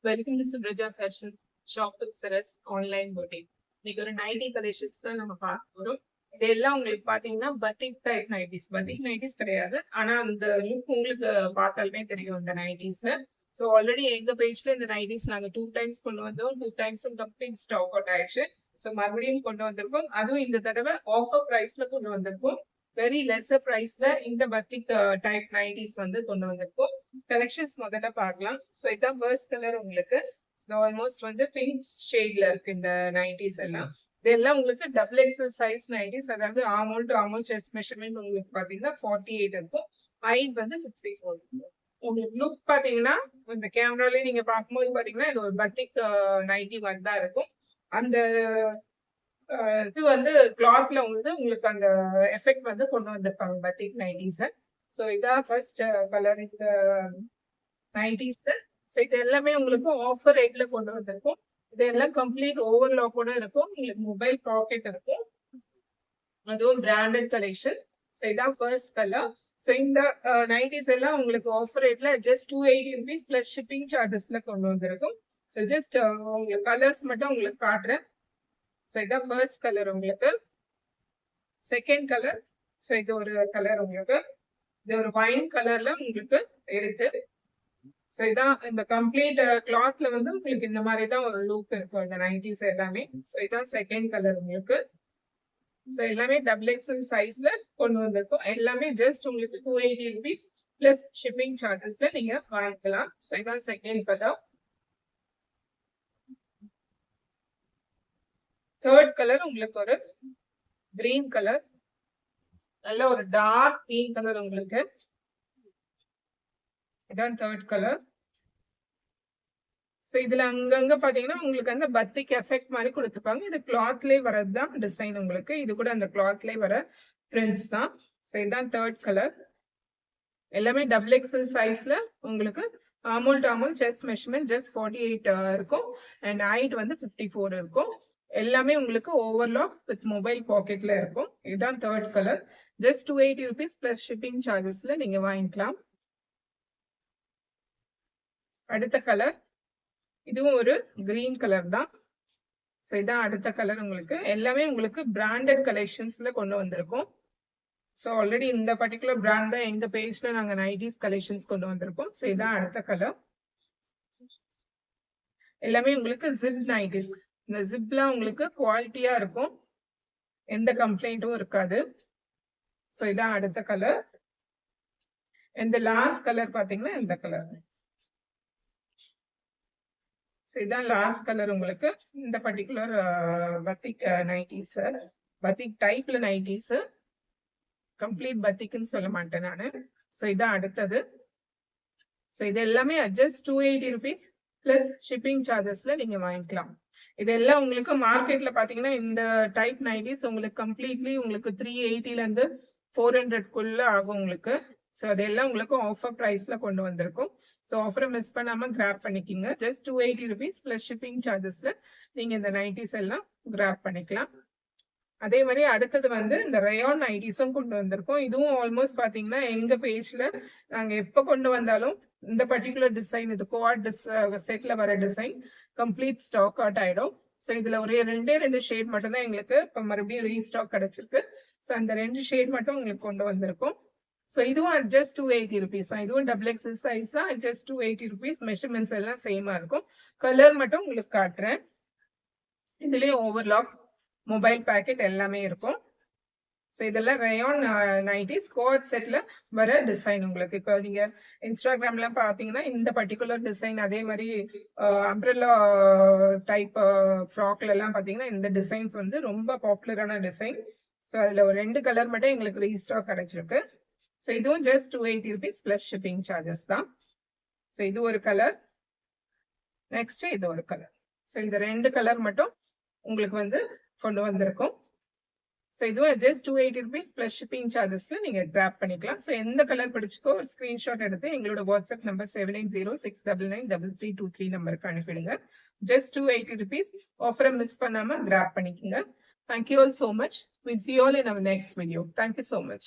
Welcome to Supraja fashion shop சிரஸ் online boutique. இன்னைக்கு ஒரு நைட்டி கலெக்ஷன்ஸ் தான் நம்ம பார்க்க போறோம். இதெல்லாம் உங்களுக்கு பாத்தீங்கன்னா பத்திக் டைப் நைட்டிஸ் கிடையாது. ஆனா அந்த லுக் உங்களுக்கு பார்த்தாலுமே தெரியும் இந்த நைட்டிஸ்ல. ஸோ ஆல்ரெடி எங்க பேஜ்ல இந்த நைட்டிஸ் நாங்க 2 டைம்ஸ் கொண்டு வந்தோம். 2 டைம்ஸும் கம்ப்ளீட் ஸ்டாக் அவுட் ஆயிடுச்சு. ஸோ மறுபடியும் கொண்டு வந்திருக்கோம். அதுவும் இந்த தடவை ஆஃபர் பிரைஸ்ல கொண்டு வந்திருக்கோம். வெரி லெஸ்ஸர் பிரைஸ்ல இந்த பத்திக் டைப் நைட்டிஸ் வந்து கொண்டு வந்திருக்கோம். கலெக்ஷன்ஸ் முதல்ல பார்க்கலாம். ஸோ இதான் ஃபர்ஸ்ட் கலர் உங்களுக்கு ஆல்மோஸ்ட் வந்து பிங்க் ஷேட்ல இருக்கு இந்த நைட்டிஸ் எல்லாம். இதெல்லாம் உங்களுக்கு டபுள் எக்ஸல் சைஸ் நைட்டிஸ், அதாவது armhole to armhole chest measurement உங்களுக்கு பாத்தீங்கன்னா 48 இருக்கும். ஹைட் வந்து 54 இருக்கும். உங்களுக்கு லுக் பாத்தீங்கன்னா இந்த கேமராலயே நீங்க பார்க்கும்போது பாத்தீங்கன்னா இது ஒரு பத்திக் நைட்டி மாதிரி தான் இருக்கும். அந்த இது வந்து கிளாத்ல வந்து உங்களுக்கு அந்த எஃபெக்ட் வந்து கொண்டு வந்திருப்பாங்க பத்திக் நைட்டிஸ். ஸோ இதான் ஃபர்ஸ்ட் கலர் இந்த நைட்டிஸ். ஸோ இது எல்லாமே உங்களுக்கு ஆஃபர் ரேட்ல கொண்டு வந்திருக்கும். இதெல்லாம் கம்ப்ளீட் ஓவர்லாக்கோட இருக்கும். உங்களுக்கு மொபைல் பாக்கெட் இருக்கும். அதுவும் பிராண்டட் கலெக்ஷன்ஸ். ஸோ இதான் ஃபர்ஸ்ட் கலர். ஸோ இந்த நைட்டிஸ் எல்லாம் உங்களுக்கு ஆஃபர் ரேட்ல ஜஸ்ட் 280 rupees பிளஸ் ஷிப்பிங் சார்ஜஸ்ல கொண்டு வந்திருக்கும். ஸோ ஜஸ்ட் உங்களுக்கு கலர்ஸ் மட்டும் உங்களுக்கு காட்டுறேன். ஸோ இதான் ஃபர்ஸ்ட் கலர் உங்களுக்கு. Second colour. ஸோ இது ஒரு கலர் உங்களுக்கு. இது ஒரு வைன் கலர்ல உங்களுக்கு இருக்கு. ஸோ இதான் இந்த கம்ப்ளீட் கிளாத்ல வந்து உங்களுக்கு இந்த மாதிரி தான் ஒரு லுக் இருக்கும் இந்த நைட்டிஸ் எல்லாமே. ஸோ இதான் செகண்ட் கலர் உங்களுக்கு. ஸோ எல்லாமே டபுள் எக்ஸல் சைஸ்ல கொண்டு வந்திருக்கும். எல்லாமே ஜஸ்ட் உங்களுக்கு 280 rupees பிளஸ் ஷிப்பிங் சார்ஜஸ்ல நீங்க வாங்கிக்கலாம். ஸோ இதான் செகண்ட் கலர். தேர்ட் கலர் உங்களுக்கு ஒரு கிரீன் கலர், நல்ல ஒரு டார்க் கிரீன் கலர் உங்களுக்கு. இதான் தேர்ட் கலர். ஸோ இதுல அங்கங்க பாத்தீங்கன்னா உங்களுக்கு அந்த பத்திக் எஃபெக்ட் மாதிரி கொடுத்துருப்பாங்க. இது கிளாத்லேயே வரது தான் டிசைன் உங்களுக்கு. இது கூட அந்த கிளாத்லேயே வர பிரிண்ட்ஸ் தான். ஸோ இதுதான் தேர்ட் கலர். எல்லாமே டபுள் எக்ஸல் சைஸ்ல உங்களுக்கு armhole to armhole chest measurement just 48 இருக்கும். அண்ட் ஹைட் வந்து 54 இருக்கும். எல்லாமே உங்களுக்கு ஓவர்லாக் வித் மொபைல் பாக்கெட்ல இருக்கும். இதுதான் third colour. Just 280 rupees plus shipping சார்ஜஸ்ல நீங்க வாங்கிக்கலாம். அடுத்த கலர் இதுவும் ஒரு கிரீன் கலர் தான். ஸோ இதான் அடுத்த கலர் உங்களுக்கு. எல்லாமே உங்களுக்கு பிராண்டட் கலெக்ஷன்ஸ்ல கொண்டு வந்திருக்கோம். ஸோ ஆல்ரெடி இந்த பர்டிகுலர் பிராண்ட் தான் எங்க பேஜ்ல நாங்க நைட்டிஸ் கலெக்ஷன்ஸ் கொண்டு வந்திருக்கோம். ஸோ இதான் அடுத்த கலர். எல்லாமே உங்களுக்கு ஜிப் நைட்டிஸ். இந்த ஜிப்லாம் உங்களுக்கு குவாலிட்டியா இருக்கும், எந்த கம்ப்ளைண்ட்டும் இருக்காது. ஸோ இதான் அடுத்த கலர். இந்த லாஸ்ட் கலர் பாத்தீங்கன்னா இந்த கலர். ஸோ இதான் லாஸ்ட் கலர் உங்களுக்கு. இந்த பர்டிகுலர் பத்திக் நைட்டிஸ், பத்திக் டைப்ல நைட்டிஸ், கம்ப்ளீட் பத்திக்னு சொல்ல மாட்டேன் நான். ஸோ இதான் அடுத்தது. ஸோ இது எல்லாமே ஜஸ்ட் 280 rupees பிளஸ் ஷிப்பிங் சார்ஜஸ்ல நீங்க வாங்கிக்கலாம். இதெல்லாம் உங்களுக்கு மார்க்கெட்ல பாத்தீங்கன்னா இந்த டைப் நைட்டிஸ் உங்களுக்கு கம்ப்ளீட்லி உங்களுக்கு 380ல இருந்து 400 ஆகும் உங்களுக்கு. ஸோ அதெல்லாம் உங்களுக்கு ஆஃபர் ப்ரைஸ்ல கொண்டு வந்திருக்கும். ஸோ ஆஃபரை மிஸ் பண்ணாம கிராப் பண்ணிக்கிங்க. ஜஸ்ட் 280 rupees பிளஸ் ஷிப்பிங் சார்ஜஸ்ல நீங்க இந்த நைட்டிஸ் எல்லாம் கிராப் பண்ணிக்கலாம். அதே மாதிரி அடுத்தது வந்து இந்த ரயான் நைட்டிஸும் கொண்டு வந்திருக்கோம். இதுவும் ஆல்மோஸ்ட் பாத்தீங்கன்னா எங்க பேஜ்ல நாங்க எப்ப கொண்டு வந்தாலும் இந்த பர்டிகுலர் டிசைன், இது கோஆர்ட் செட்ல வர டிசைன் கம்ப்ளீட் ஸ்டாக் அவுட் ஆயிடும். ஸோ இதுல ஒரு ரெண்டு ஷேட் மட்டும் தான் எங்களுக்கு இப்போ மறுபடியும் ரீஸ்டாக் கிடைச்சிருக்கு. ஸோ அந்த 2 ஷேட் மட்டும் உங்களுக்கு கொண்டு வந்திருக்கும். ஸோ இதுவும் ஜஸ்ட் 280 rupees தான். இதுவும் டபுள் எக்ஸல் சைஸ் தான். Just 280 rupees. மெஷர்மெண்ட்ஸ் எல்லாம் சேமா இருக்கும். கலர் மட்டும் உங்களுக்கு காட்டுறேன். இதுலயும் ஓவர்லாக் மொபைல் பேக்கெட் எல்லாமே இருக்கும். ஸோ இதெல்லாம் ரயான் நைட்டிஸ் கோஆர்ட் செட்ல வர டிசைன் உங்களுக்கு. இப்போ நீங்க இன்ஸ்டாகிராம்ல பாத்தீங்கன்னா இந்த பர்டிகுலர் டிசைன், அதே மாதிரி அம்ப்ரெல்லா டைப் ஃப்ராக்ல எல்லாம் பாத்தீங்கன்னா இந்த டிசைன்ஸ் வந்து ரொம்ப பாப்புலரான டிசைன். ஸோ அதுல ஒரு 2 கலர் மட்டும் எங்களுக்கு ரீஸ்டாக் கிடைச்சிருக்கு. ஸோ இதுவும் just 280 rupees plus shipping charges தான். ஸோ இது ஒரு கலர். நெக்ஸ்ட் இது ஒரு கலர். ஸோ இந்த 2 கலர் மட்டும் உங்களுக்கு வந்து கொண்டு வந்திருக்கும். ஸோ இதுவும் ஜஸ்ட் 280 rupees பிளஸ் ஷிப்பிங் சார்ஜஸ்ல நீங்க கிராப் பண்ணிக்கலாம். ஸோ எந்த கலர் பிடிச்சிக்கோ ஒரு ஸ்கிரீன்ஷாட் எடுத்து எங்களோட வாட்ஸ்அப் நம்பர் 7806999323 நம்பருக்கு அனுப்பிடுங்க. Just 280 rupees. ஆஃபரை மிஸ் பண்ணாம கிராப் பண்ணிக்கோங்க. Thank you all so much. We'll see you all in our next video. Thank you so much.